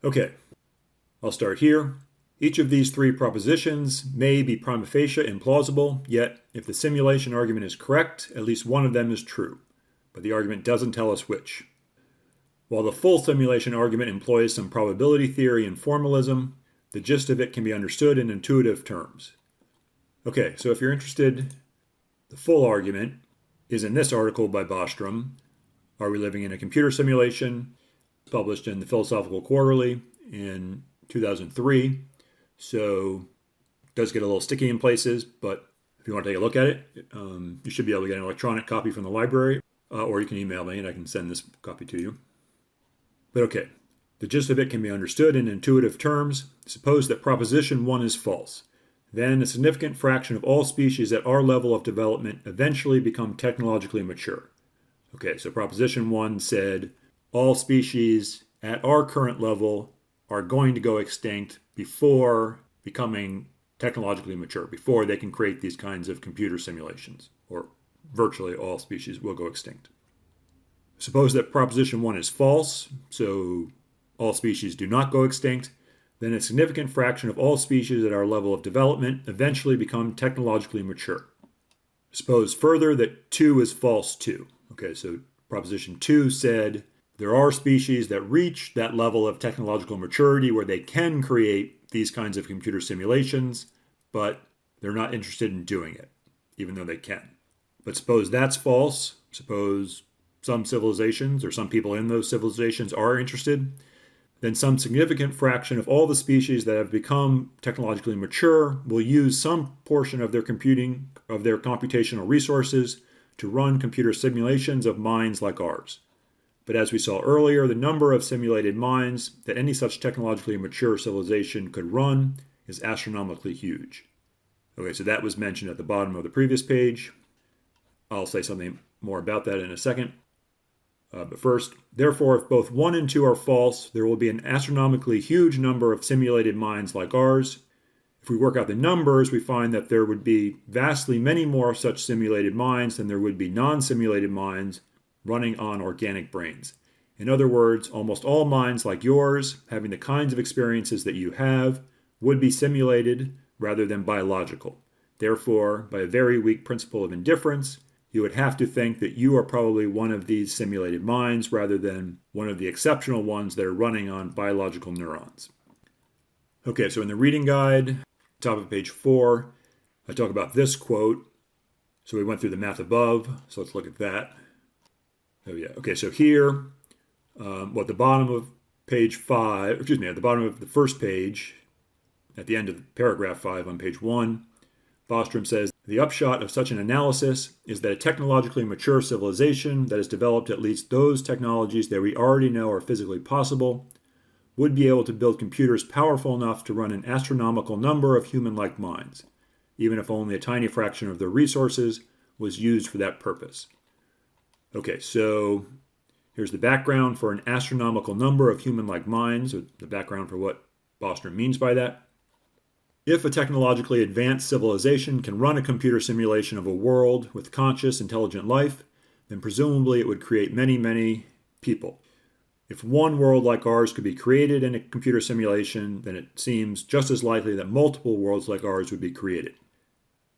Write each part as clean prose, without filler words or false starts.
Okay, I'll start here. Each of these three propositions may be prima facie implausible, yet if the simulation argument is correct, at least one of them is true, but the argument doesn't tell us which. While the full simulation argument employs some probability theory and formalism, the gist of it can be understood in intuitive terms. Okay, so if you're interested, the full argument is in this article by Bostrom, Are We Living in a Computer Simulation? Published in the Philosophical Quarterly in 2003. So it does get a little sticky in places, but if you want to take a look at it, you should be able to get an electronic copy from the library, or you can email me and I can send this copy to you. But okay, the gist of it can be understood in intuitive terms. Suppose that proposition 1 is false. Then a significant fraction of all species at our level of development eventually become technologically mature. Okay, so proposition 1 said all species at our current level are going to go extinct before becoming technologically mature, before they can create these kinds of computer simulations, or virtually all species will go extinct. Suppose that proposition 1 is false, so all species do not go extinct, then a significant fraction of all species at our level of development eventually become technologically mature. Suppose further that 2 is false too. Okay, so proposition 2 said there are species that reach that level of technological maturity where they can create these kinds of computer simulations, but they're not interested in doing it, even though they can. But suppose that's false. Suppose some civilizations or some people in those civilizations are interested, then some significant fraction of all the species that have become technologically mature will use some portion of their computing, of their computational resources to run computer simulations of minds like ours. But as we saw earlier, the number of simulated minds that any such technologically mature civilization could run is astronomically huge. Okay, so that was mentioned at the bottom of the previous page. I'll say something more about that in a second. But first, therefore, if both 1 and 2 are false, there will be an astronomically huge number of simulated minds like ours. If we work out the numbers, we find that there would be vastly many more such simulated minds than there would be non-simulated minds running on organic brains. In other words, almost all minds like yours, having the kinds of experiences that you have, would be simulated rather than biological. Therefore, by a very weak principle of indifference, you would have to think that you are probably one of these simulated minds rather than one of the exceptional ones that are running on biological neurons. Okay, so in the reading guide, top of page 4, I talk about this quote. So we went through the math above, so let's look at that. Oh yeah, okay, so here, at the bottom of page 5, at the bottom of the first page, at the end of paragraph 5 on page 1, Bostrom says, the upshot of such an analysis is that a technologically mature civilization that has developed at least those technologies that we already know are physically possible would be able to build computers powerful enough to run an astronomical number of human-like minds, even if only a tiny fraction of their resources was used for that purpose. Okay, so here's the background for an astronomical number of human-like minds, or the background for what Bostrom means by that. If a technologically advanced civilization can run a computer simulation of a world with conscious, intelligent life, then presumably it would create many, many people. If one world like ours could be created in a computer simulation, then it seems just as likely that multiple worlds like ours would be created.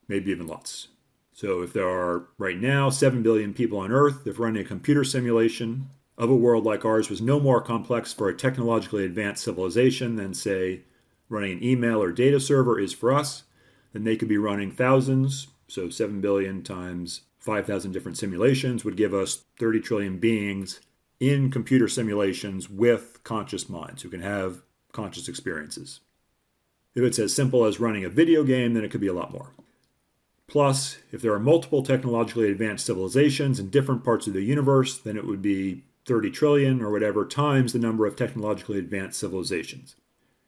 Maybe even lots. So if there are right now 7 billion people on Earth, if running a computer simulation of a world like ours was no more complex for a technologically advanced civilization than, say, running an email or data server is for us, then they could be running thousands, so 7 billion times 5,000 different simulations would give us 30 trillion beings in computer simulations with conscious minds who can have conscious experiences. If it's as simple as running a video game, then it could be a lot more. Plus, if there are multiple technologically advanced civilizations in different parts of the universe, then it would be 30 trillion or whatever times the number of technologically advanced civilizations.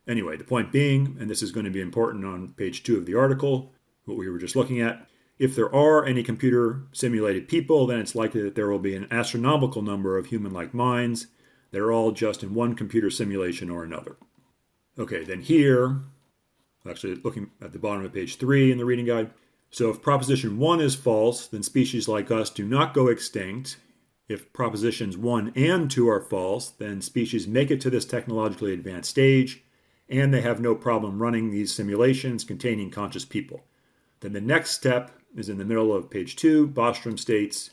Anyway, the point being, and this is going to be important on page 2 of the article, what we were just looking at, if there are any computer simulated people, then it's likely that there will be an astronomical number of human-like minds that are all just in one computer simulation or another. Okay, then here, actually looking at the bottom of page 3 in the reading guide, so if proposition 1 is false, then species like us do not go extinct, If propositions 1 and 2 are false, then species make it to this technologically advanced stage, and they have no problem running these simulations containing conscious people. Then the next step is in the middle of page 2. Bostrom states,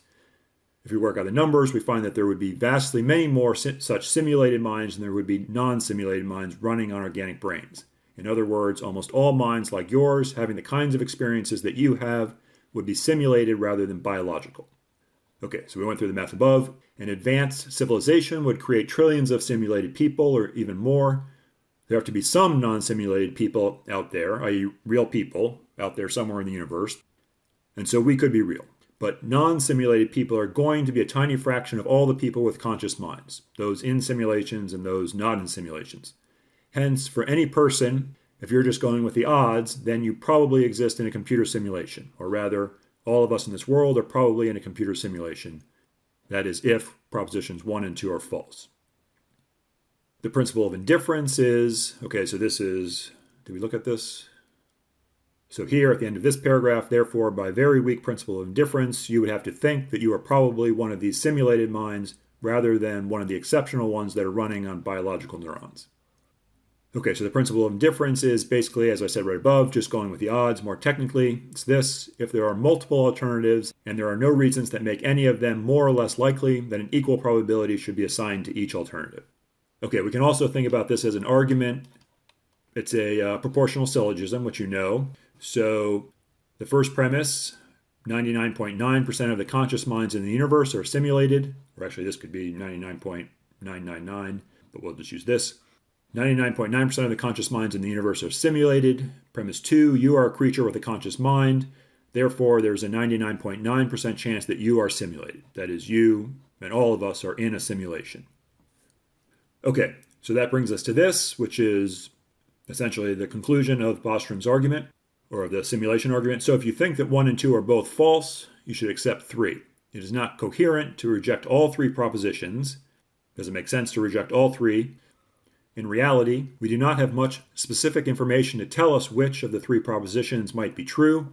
if we work out the numbers, we find that there would be vastly many more such simulated minds than there would be non-simulated minds running on organic brains. In other words, almost all minds like yours, having the kinds of experiences that you have, would be simulated rather than biological. Okay, so we went through the math above. An advanced civilization would create trillions of simulated people, or even more. There have to be some non-simulated people out there, i.e. real people, out there somewhere in the universe. And so we could be real. But non-simulated people are going to be a tiny fraction of all the people with conscious minds, those in simulations and those not in simulations. Hence, for any person, if you're just going with the odds, then you probably exist in a computer simulation. Or rather, all of us in this world are probably in a computer simulation. That is, if propositions 1 and 2 are false. The principle of indifference is, okay, so this is, did we look at this? So here at the end of this paragraph, therefore, by very weak principle of indifference, you would have to think that you are probably one of these simulated minds rather than one of the exceptional ones that are running on biological neurons. Okay, so the principle of indifference is basically, as I said right above, just going with the odds. More technically, it's this: if there are multiple alternatives and there are no reasons that make any of them more or less likely, then an equal probability should be assigned to each alternative. Okay, we can also think about this as an argument. It's a proportional syllogism, which you know. So the first premise, 99.9% of the conscious minds in the universe are simulated, or actually this could be 99.999, but we'll just use this. 99.9% of the conscious minds in the universe are simulated. Premise 2, you are a creature with a conscious mind. Therefore, there's a 99.9% chance that you are simulated. That is, you and all of us are in a simulation. Okay, so that brings us to this, which is essentially the conclusion of Bostrom's argument, or of the simulation argument. So if you think that 1 and 2 are both false, you should accept 3. It is not coherent to reject all 3 propositions. Does it make sense to reject all 3? In reality, we do not have much specific information to tell us which of the 3 propositions might be true.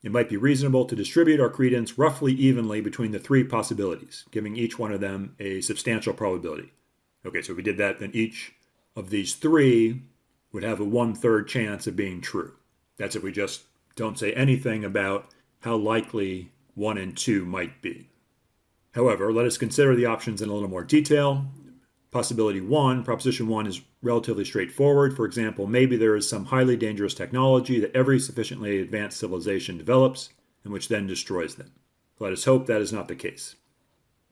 It might be reasonable to distribute our credence roughly evenly between the 3 possibilities, giving each one of them a substantial probability. Okay, so if we did that, then each of these 3 would have a 1/3 chance of being true. That's if we just don't say anything about how likely 1 and 2 might be. However, let us consider the options in a little more detail. Possibility 1, proposition 1, is relatively straightforward. For example, maybe there is some highly dangerous technology that every sufficiently advanced civilization develops, and which then destroys them. Let us hope that is not the case.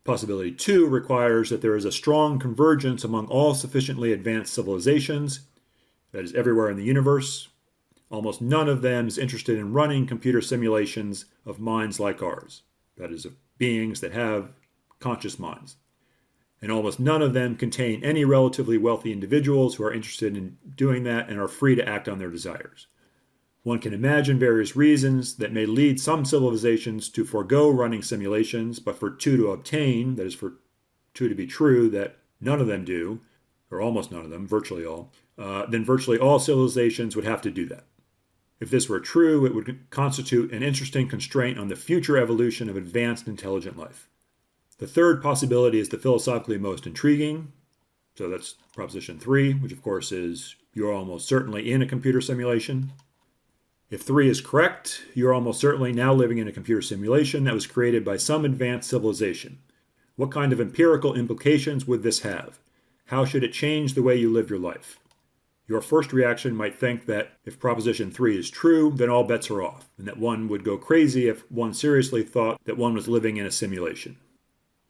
Possibility 2 requires that there is a strong convergence among all sufficiently advanced civilizations, that is, everywhere in the universe. Almost none of them is interested in running computer simulations of minds like ours, that is, of beings that have conscious minds. And almost none of them contain any relatively wealthy individuals who are interested in doing that and are free to act on their desires. One can imagine various reasons that may lead some civilizations to forego running simulations, but for 2 to obtain, that is, for 2 to be true, that none of them do, or almost none of them, virtually all, then virtually all civilizations would have to do that. If this were true, it would constitute an interesting constraint on the future evolution of advanced intelligent life. The third possibility is the philosophically most intriguing. So that's proposition 3, which of course is you're almost certainly in a computer simulation. If 3 is correct, you're almost certainly now living in a computer simulation that was created by some advanced civilization. What kind of empirical implications would this have? How should it change the way you live your life? Your first reaction might think that if proposition 3 is true, then all bets are off, and that one would go crazy if one seriously thought that one was living in a simulation.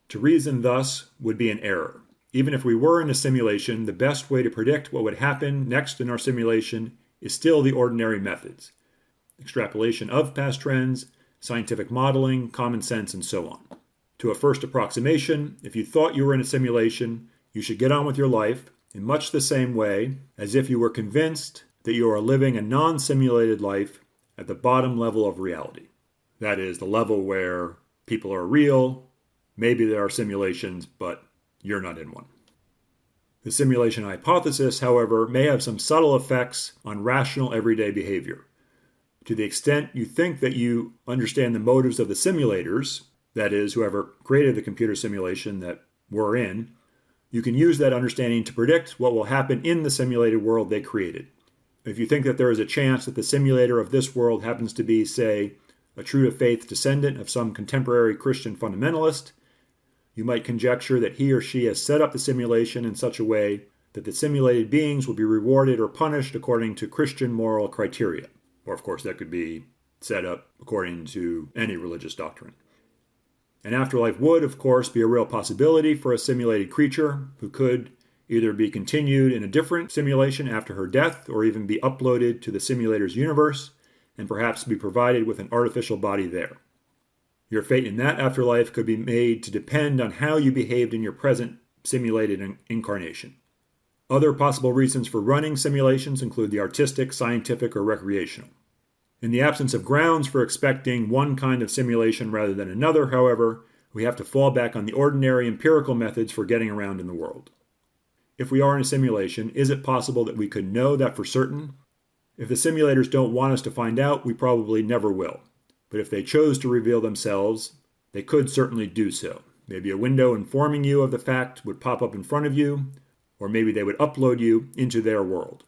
To reason thus would be an error. Even if we were in a simulation, the best way to predict what would happen next in our simulation is still the ordinary methods: extrapolation of past trends, scientific modeling, common sense, and so on. To a first approximation, if you thought you were in a simulation, you should get on with your life in much the same way as if you were convinced that you are living a non-simulated life at the bottom level of reality. That is, the level where people are real, maybe there are simulations, but you're not in one. The simulation hypothesis, however, may have some subtle effects on rational everyday behavior. To the extent you think that you understand the motives of the simulators, that is, whoever created the computer simulation that we're in, you can use that understanding to predict what will happen in the simulated world they created. If you think that there is a chance that the simulator of this world happens to be, say, a true-to-faith descendant of some contemporary Christian fundamentalist, you might conjecture that he or she has set up the simulation in such a way that the simulated beings will be rewarded or punished according to Christian moral criteria. Or, of course, that could be set up according to any religious doctrine. An afterlife would, of course, be a real possibility for a simulated creature who could either be continued in a different simulation after her death or even be uploaded to the simulator's universe and perhaps be provided with an artificial body there. Your fate in that afterlife could be made to depend on how you behaved in your present simulated incarnation. Other possible reasons for running simulations include the artistic, scientific, or recreational. In the absence of grounds for expecting one kind of simulation rather than another, however, we have to fall back on the ordinary empirical methods for getting around in the world. If we are in a simulation, is it possible that we could know that for certain? If the simulators don't want us to find out, we probably never will. But if they chose to reveal themselves, they could certainly do so. Maybe a window informing you of the fact would pop up in front of you, or maybe they would upload you into their world.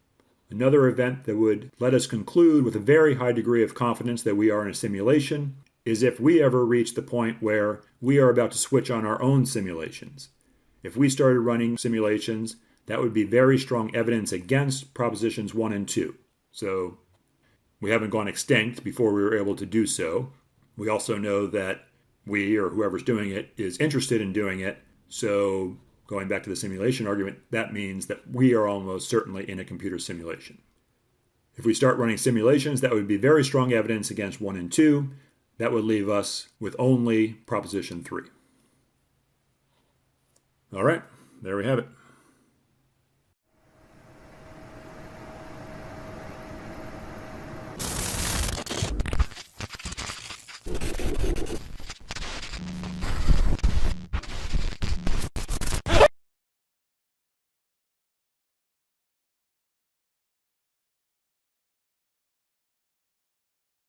Another event that would let us conclude with a very high degree of confidence that we are in a simulation is if we ever reach the point where we are about to switch on our own simulations. If we started running simulations, that would be very strong evidence against propositions 1 and 2. So we haven't gone extinct before we were able to do so. We also know that we, or whoever's doing it, is interested in doing it. So going back to the simulation argument, that means that we are almost certainly in a computer simulation. If we start running simulations, that would be very strong evidence against 1 and 2. That would leave us with only proposition 3. All right, there we have it.